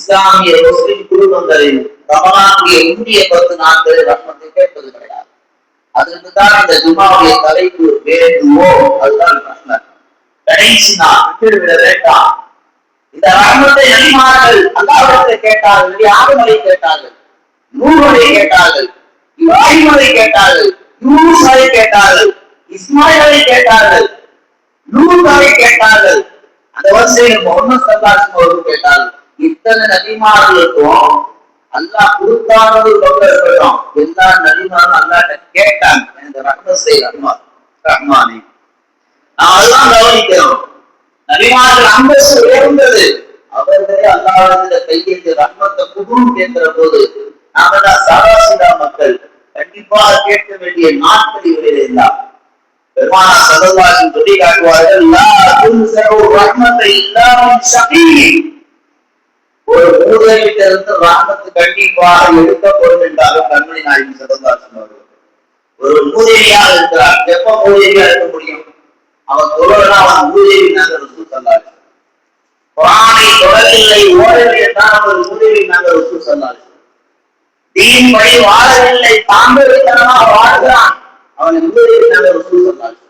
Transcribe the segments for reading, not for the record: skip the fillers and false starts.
இஸ்லாமிய முஸ்லிம் குடும்பங்களில் ரமலானுடைய இந்திய 10 நாட்களில் ரஹ்மத்தை கேட்பது கிடையாது. அதுக்குதான் இந்த ஜும்மாவுடைய தலைப்பு வேண்டுமோ அதுதான் ரஹ்மத். கடைசி நாள் விட்டுவிட வேண்டாம். இந்த ரஹ்மத்தை நபிமார்கள் அல்லாஹ்விடத்தில் கேட்டார்கள், யாருமலை கேட்டார்கள், நூஹை கேட்டார்கள், இப்ராஹிமை கேட்டார்கள், யூனுஸை கேட்டார்கள், இஸ்மாயிலை கேட்டார்கள், லூத்தை கேட்டார்கள், அந்த வரிசையில் முஹம்மது ஸல்லல்லாஹு அலைஹி வஸல்லம் கேட்டார்கள். இத்தனை நபிமார்களுக்கும் அல்லாஹ் கொடுத்தானது சொல்லப்பட்டோம். எல்லா நபிமாரும் அல்லாஹ்ட்ட கேட்டாங்க, இந்த ரஹ்மத் செய் ரஹ்மானே. நாம் அதெல்லாம் கவனிக்கிறோம். நபிமார்கள் அந்தஸ்து உயர்ந்தது. அவர்களே அல்லாஹ்விடத்தில் கையேந்தி ரஹ்மத்தை குபூல் கேட்கிற போது நாம தான் சாதாசீதா மக்கள் கண்டிப்பாக கேட்க வேண்டிய நாட்கள் இவரில் இருந்தார். பெருமானா ஸல்லல்லாஹு அலைஹி வஸல்லம் சொல்லி காட்டுவார்கள், லா துன்ஸரு ரஹ்மத்தை இல்லா மின் ஷகீ. ஒரு மூதேவிட்ட இருந்து ரஹ்மத்து கண்டிப்பாக எடுக்கப்படும் என்றாலும் கண்மணி நாயகம் ஸல்லல்லாஹு அலைஹி வஸல்லம் ஒரு மூதேவியாக இருக்கிறார். எப்ப மூதேவியா இருக்க முடியும்? அவன் தொழனா அவன் மூதேவி நாங்கள் ரசூல் ஸல்லல்லாஹு அலைஹி வஸல்லம். குர்ஆனை தொடரவில்லை, ஓடவில்லை என்றால் அவர் மூதேவி நாங்கள் ரசூல் ஸல்லல்லாஹு அலைஹி வஸல்லம். தீன் படி வாழவில்லை, தாம்பரித்தனமாக வாழ்கிறான், அவனை மூதேவி நாங்கள் ரசூல் ஸல்லல்லாஹு அலைஹி வஸல்லம்.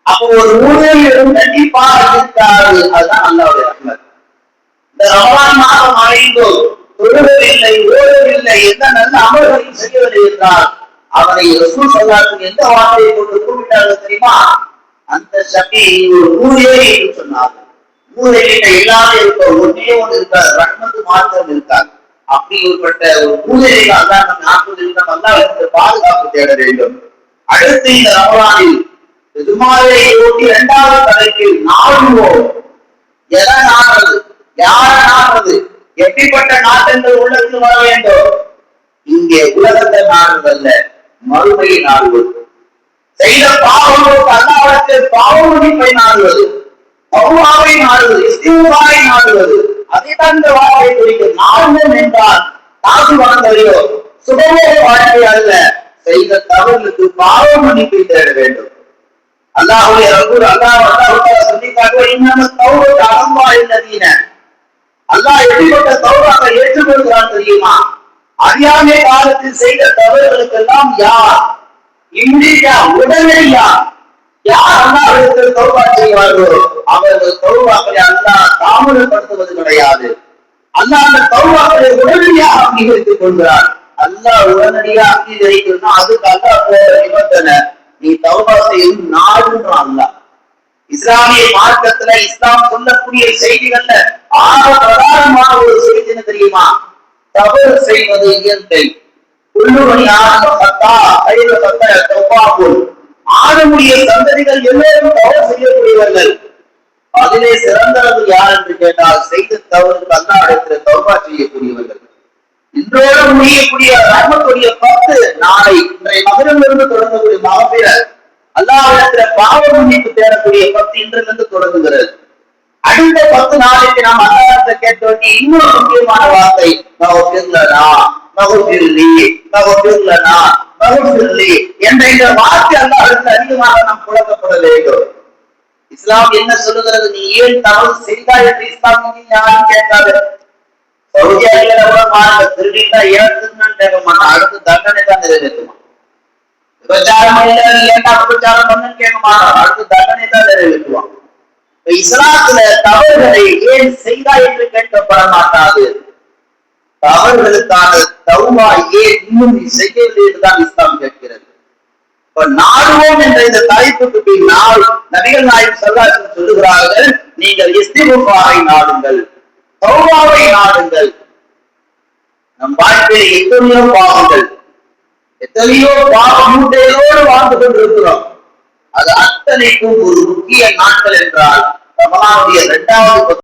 அப்போ ஒரு மூதேவியிடம் கண்டிப்பாக இருக்காது. அதுதான் அல்லாஹ்வுடைய ரஹ்மத். இந்த ரமலான் மாதம் அடைந்தோ தொழுவதில்லை, ஓடவில்லை, எந்த நல்ல அமல்களையும் செய்யவில்லை என்றால் அவனை ரசூல் ஸல்லல்லாஹு அலைஹி வஸல்லம் எந்த வார்த்தையை கொண்டு கூப்பிட்டார்கள் தெரியுமா? அந்த ஷகீ ஒரு மூதேவி என்று சொன்னார்கள். மூதேவிட்ட எல்லாமே இருக்க, ஒன்னே ஒன்று இருக்காது, ரஹ்மத்து மாத்திரம் இருக்காது. அப்படிப்பட்ட ஒரு மூதேவிகள் தான் நம்ம நாற்பது அல்லாஹ்விடத்தில் பாதுகாப்பு தேட வேண்டும். அடுத்து இந்த ரமலானில் ஜும்மாவை ஒட்டி 2வது தலைப்பில் நாடுவோம். எதை நாடுறது, யாரை நாடுறது, எப்படிப்பட்ட நாட்டங்கள் உள்ளத்தில் வர வேண்டும்? இங்கே உலகத்தை நாடுவதல்ல, மறுமையை நாடுவது. செய்த பாவங்களுக்கு அல்லாஹ்விடத்தில் பாவ மன்னிப்பை நாடுவது, தௌபாவை நாடுவது, இஸ்திக்ஃபாரை நாடுவது. அதைத்தான் இந்த வார்த்தை குறிக்கும். நாடுதல் என்றால் காசு வாங்கலையோ சுகமோ வாழ்க்கை அல்ல, செய்த தவறுக்கு பாவ மன்னிப்பை தேட வேண்டும். அல்லாஹ்வுடைய ரசூல் அல்லாஹ் சொல்லி காட்டுவார், இன்னம தௌபத்து அலல்லாஹில்லதீன. அல்லாஹ் எப்படிப்பட்ட தௌபாவை ஏற்றுக்கொள்கிறான் தெரியுமா? அறியாமை காலத்தில் செய்த தவறுகளுக்கெல்லாம் யார் இம்மிடியா உடனடியா யார் அல்லாஹ்விடத்தில் தௌபா செய்வார்களோ அவர்கள் தௌபாக்களை அல்லாஹ் தாமதப்படுத்துவது கிடையாது. அல்லாஹ் அந்த தௌபாக்களை உடனடியாக அங்கீகரித்துக் கொள்கிறார். அல்லாஹ் உடனடியாக அங்கீகரிக்கணும்னா அதுக்கு அல்லாஹ் போற நிபந்தனை, நீ தௌபா செய்யும் நாடுன்றான் அல்லாஹ். இஸ்லாமிய மார்க்கத்துல இஸ்லாம் சொல்லக்கூடிய செய்திகள்ல ஆக பிரதானமான ஒரு செய்தி என்ன தெரியுமா? தவறு செய்வது இயற்கை. ஆடமுடைய சந்ததிகள் எல்லோரும் தவறு செய்யக்கூடியவர்கள். அதிலே சிறந்தவர்கள் யார் என்று கேட்டால் செய்த தவறுக்கு அல்லாஹ்விடத்தில் தௌபா செய்யக்கூடியவர்கள். இன்றோடு முடியக்கூடிய ரஹ்மத்துடைய 10 நாளை இன்றைய மகரிலிருந்து தொடங்கக்கூடிய மகஃபிரத், அல்லாஹ்விடத்தில் பாவ மன்னிப்பு தேடக்கூடிய 10 இன்றிலிருந்து தொடங்குகிறது. அடுத்த 10 நாளைக்கு நாம் அல்லாஹ்விடத்தில் கேட்க வேண்டிய இன்னொரு முக்கியமான வார்த்தை மகஃபிர்லனா, மகஃபிர்லி, மகஃபிர்லனா, மகஃபிர்லி என்ற இந்த வார்த்தை அல்லாஹ்விடத்தில் அதிகமாக நாம் புழக்கப்பட வேண்டும். இஸ்லாம் என்ன சொல்லுகிறது? நீ ஏன் தவறு செய்தாய் என்று இஸ்லாம் யாரும் கேட்காது. சவுதி அரேபியாவில் திருடிட்டா ஏற்றுன்னு கேட்க மாட்டான், அடுத்து தண்டனை தான் நிறைவேற்றுமா. விபச்சாரம் விபச்சாரம் பண்ணு கேட்க மாட்டான், அடுத்து தண்டனை தான் நிறைவேற்றுவான். இஸ்லாத்துல தவறுகளை ஏன் செய்தாய் என்று கேட்கப்பட மாட்டாது. தவறுகளுக்கான தௌபா ஏன் இன்னும் நீ செய்யவில்லை என்றுதான் இஸ்லாம் கேட்கிறது. இப்ப நாடுவோம் என்ற இந்த தலைப்புக்கு பின்னால் நபிகள் நாயகம் ஸல்லல்லாஹு அலைஹி வஸல்லம் சொல்லுகிறார்கள், நீங்கள் இஸ்திக்ஃபாரை நாடுங்கள், தௌபாவை நாடுங்கள். நம் வாழ்க்கையில் எத்தனையோ பாவ மூட்டைகளோடு வாழ்ந்து கொண்டிருக்கிறோம். அது அத்தனைக்கும் ஒரு முக்கிய நாட்கள் என்றால் ரமலானுடைய 2வது